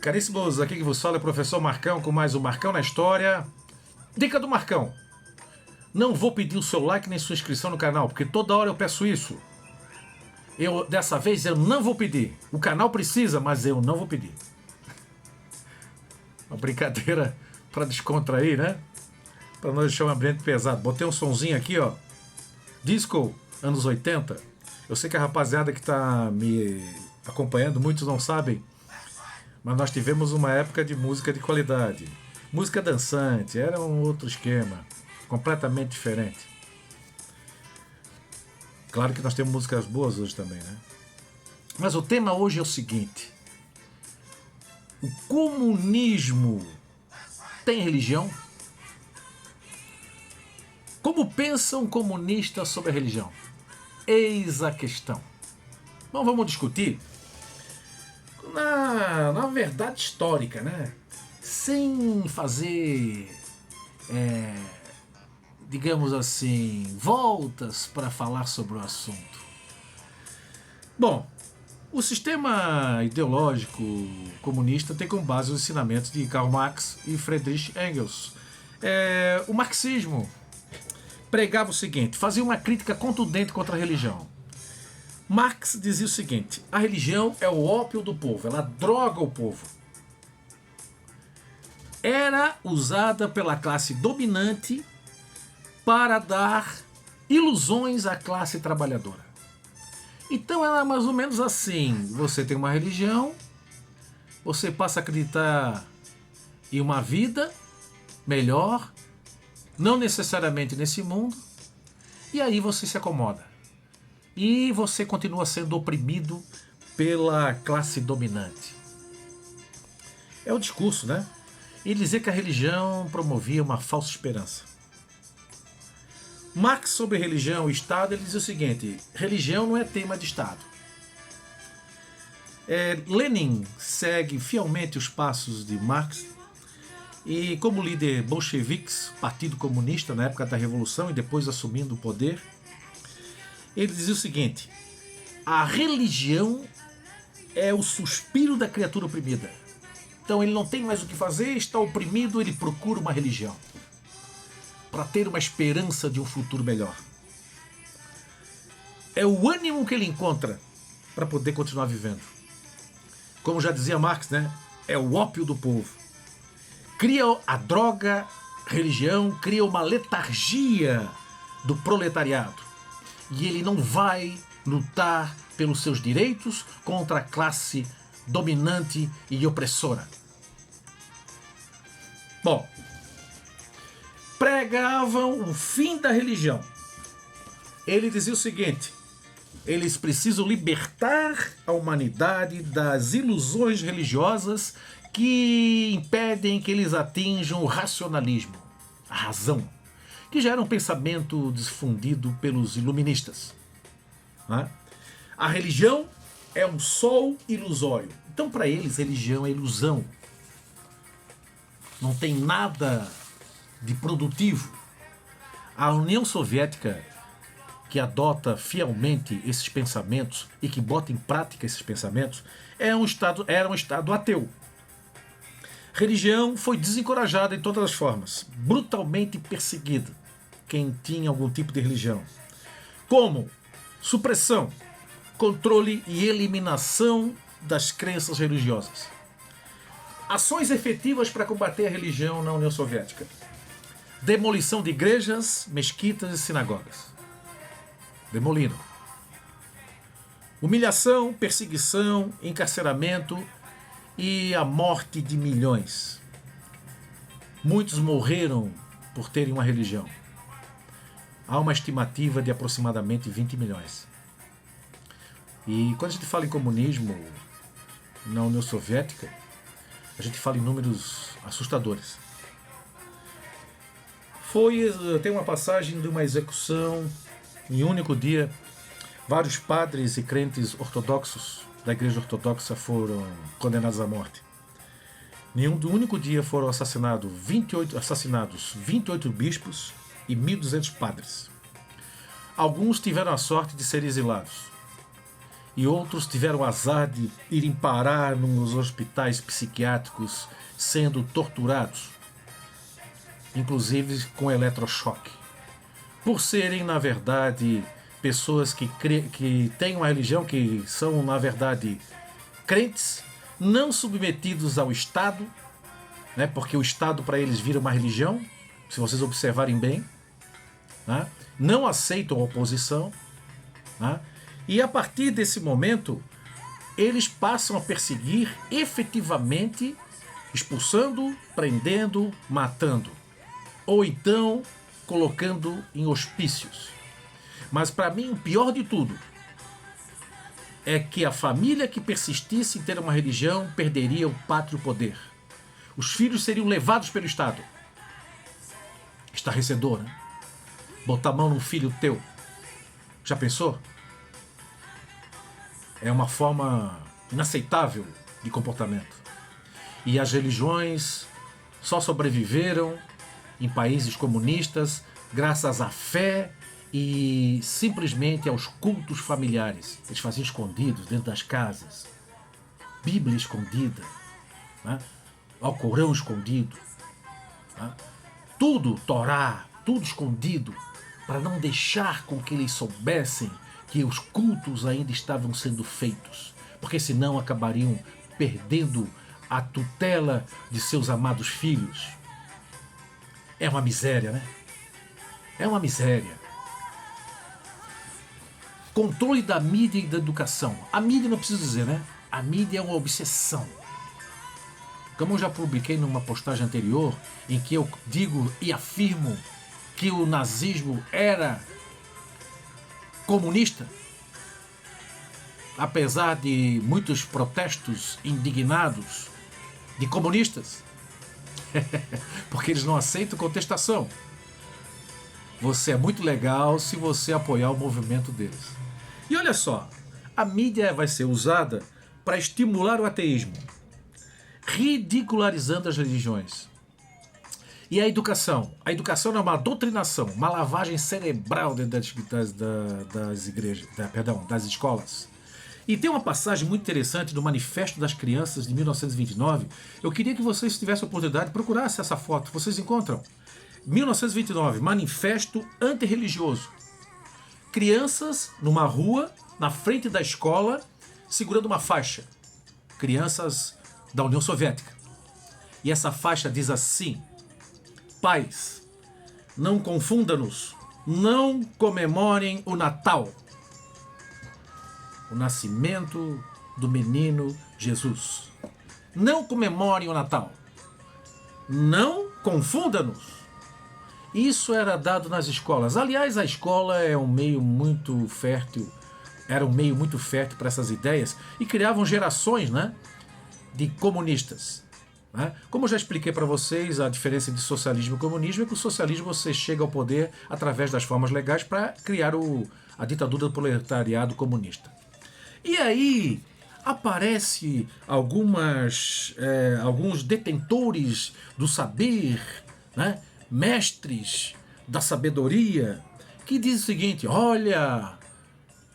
Caríssimos, aqui que vos fala é o professor Marcão com mais um Marcão na História. Dica do Marcão. Não vou pedir o seu like nem sua inscrição no canal, porque toda hora eu peço isso. Dessa vez eu não vou pedir. O canal precisa, mas eu não vou pedir. Uma brincadeira para descontrair, né? Para não deixar um ambiente pesado. Botei um sonzinho aqui, ó. Disco, anos 80. Eu sei que a rapaziada que está me acompanhando, muitos não sabem, mas nós tivemos uma época de música de qualidade. Música dançante, era um outro esquema, completamente diferente. Claro que nós temos músicas boas hoje também, né? Mas o tema hoje é o seguinte: o comunismo tem religião? Como pensa um comunista sobre a religião? Eis a questão. Bom, vamos discutir na verdade histórica, né? Sem fazer, digamos assim, voltas para falar sobre o assunto. Bom, o sistema ideológico comunista tem como base os ensinamentos de Karl Marx e Friedrich Engels. O marxismo pregava o seguinte, fazia uma crítica contundente contra a religião. Marx dizia o seguinte: a religião é o ópio do povo, ela droga o povo. Era usada pela classe dominante para dar ilusões à classe trabalhadora. Então era mais ou menos assim: você tem uma religião, você passa a acreditar em uma vida melhor, não necessariamente nesse mundo, e aí você se acomoda. E você continua sendo oprimido pela classe dominante. É o discurso, né? E dizer que a religião promovia uma falsa esperança. Marx, sobre religião e Estado, ele diz o seguinte: religião não é tema de Estado. Lenin segue fielmente os passos de Marx e, como líder bolcheviques, Partido Comunista, na época da Revolução e depois assumindo o poder, ele dizia o seguinte: a religião é o suspiro da criatura oprimida. Então ele não tem mais o que fazer, está oprimido, ele procura uma religião para ter uma esperança de um futuro melhor. É o ânimo que ele encontra para poder continuar vivendo. Como já dizia Marx, né? É o ópio do povo. Cria a droga, religião, cria uma letargia do proletariado. E ele não vai lutar pelos seus direitos contra a classe dominante e opressora. Bom, pregavam o fim da religião. Ele dizia o seguinte: eles precisam libertar a humanidade das ilusões religiosas que impedem que eles atinjam o racionalismo, a razão, que já era um pensamento difundido pelos iluministas. Né? A religião é um sol ilusório. Então, para eles, religião é ilusão. Não tem nada de produtivo. A União Soviética, que adota fielmente esses pensamentos e que bota em prática esses pensamentos, era um Estado ateu. Religião foi desencorajada em todas as formas, brutalmente perseguida quem tinha algum tipo de religião, como supressão, controle e eliminação das crenças religiosas. Ações efetivas para combater a religião na União Soviética: demolição de igrejas, mesquitas e sinagogas. Demoliram. Humilhação, perseguição, encarceramento e a morte de milhões. Muitos morreram por terem uma religião. Há uma estimativa de aproximadamente 20 milhões. E quando a gente fala em comunismo na União Soviética, a gente fala em números assustadores. Tem uma passagem de uma execução em um único dia. Vários padres e crentes ortodoxos da Igreja Ortodoxa foram condenados à morte. Em um único dia foram assassinados 28 bispos e 1.200 padres. Alguns tiveram a sorte de serem exilados. e outros tiveram o azar de irem parar nos hospitais psiquiátricos sendo torturados, inclusive com eletrochoque, por serem, na verdade, pessoas que têm uma religião, que são, na verdade, crentes, não submetidos ao Estado, né, porque o Estado para eles vira uma religião, se vocês observarem bem, né, não aceitam a oposição, né, e a partir desse momento eles passam a perseguir efetivamente, expulsando, prendendo, matando, ou então colocando em hospícios. Mas para mim o pior de tudo é que a família que persistisse em ter uma religião perderia o pátrio poder. Os filhos seriam levados pelo Estado. Estarrecedor, né? Botar a mão num filho teu. Já pensou? É uma forma inaceitável de comportamento. E as religiões só sobreviveram em países comunistas graças à fé e simplesmente aos cultos familiares. Eles faziam escondidos dentro das casas. Bíblia escondida, né? Alcorão escondido, né? Tudo, Torá, tudo escondido, para não deixar com que eles soubessem que os cultos ainda estavam sendo feitos, porque senão acabariam perdendo a tutela de seus amados filhos. É uma miséria, né? É uma miséria. Controle da mídia e da educação. A mídia, não preciso dizer, né? A mídia é uma obsessão. Como eu já publiquei numa postagem anterior, em que eu digo e afirmo que o nazismo era comunista, apesar de muitos protestos indignados de comunistas, porque eles não aceitam contestação. Você é muito legal se você apoiar o movimento deles. E olha só, a mídia vai ser usada para estimular o ateísmo, ridicularizando as religiões. E a educação? A educação é uma doutrinação, uma lavagem cerebral dentro das igrejas, das escolas. E tem uma passagem muito interessante do Manifesto das Crianças de 1929. Eu queria que vocês, se tivessem a oportunidade, de procurar essa foto. Vocês encontram? 1929, Manifesto Antirreligioso. Crianças numa rua, na frente da escola, segurando uma faixa. Crianças da União Soviética. E essa faixa diz assim: pais, não confunda-nos, não comemorem o Natal, o nascimento do menino Jesus. Não comemorem o Natal. Não confunda-nos. Isso era dado nas escolas. Aliás, a escola é um meio muito fértil, era um meio muito fértil para essas ideias e criavam gerações, né, de comunistas. Né? Como eu já expliquei para vocês, a diferença de socialismo e comunismo é que o socialismo você chega ao poder através das formas legais para criar a ditadura do proletariado comunista. E aí aparece alguns detentores do saber, né? Mestres da sabedoria, que dizem o seguinte: olha,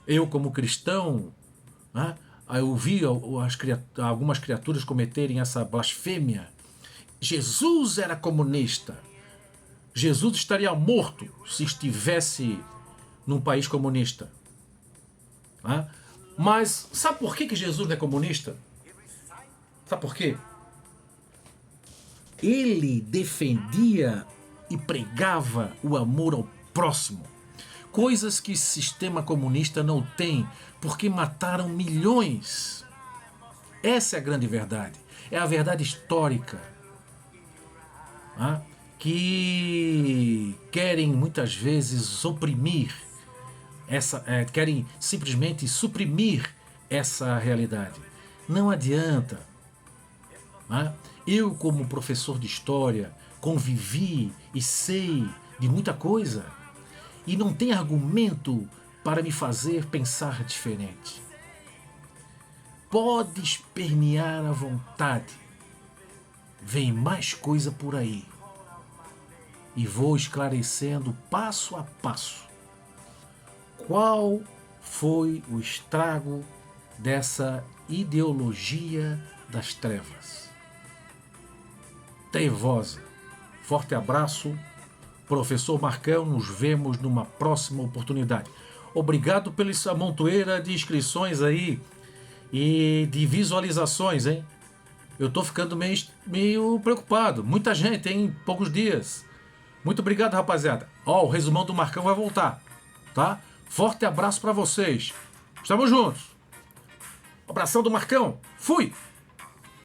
eu como cristão, né, eu vi algumas criaturas cometerem essa blasfêmia. Jesus era comunista. Jesus estaria morto se estivesse num país comunista. Né? Mas sabe por que Jesus não é comunista? Sabe por quê? Ele defendia e pregava o amor ao próximo. Coisas que o sistema comunista não tem, porque mataram milhões. Essa é a grande verdade. É a verdade histórica. Né? Que querem muitas vezes oprimir, querem simplesmente suprimir essa realidade. Não adianta. Né? Eu, como professor de história, convivi e sei de muita coisa. E não tem argumento para me fazer pensar diferente. Pode espernear à vontade. Vem mais coisa por aí. E vou esclarecendo passo a passo qual foi o estrago dessa ideologia das trevas. Trevosa. Forte abraço, professor Marcão, nos vemos numa próxima oportunidade. Obrigado pela essa montoeira de inscrições aí e de visualizações, hein? Eu tô ficando meio preocupado. Muita gente em poucos dias. Muito obrigado, rapaziada. Ó, o resumão do Marcão vai voltar, tá? Forte abraço para vocês. Estamos juntos. Abração do Marcão. Fui!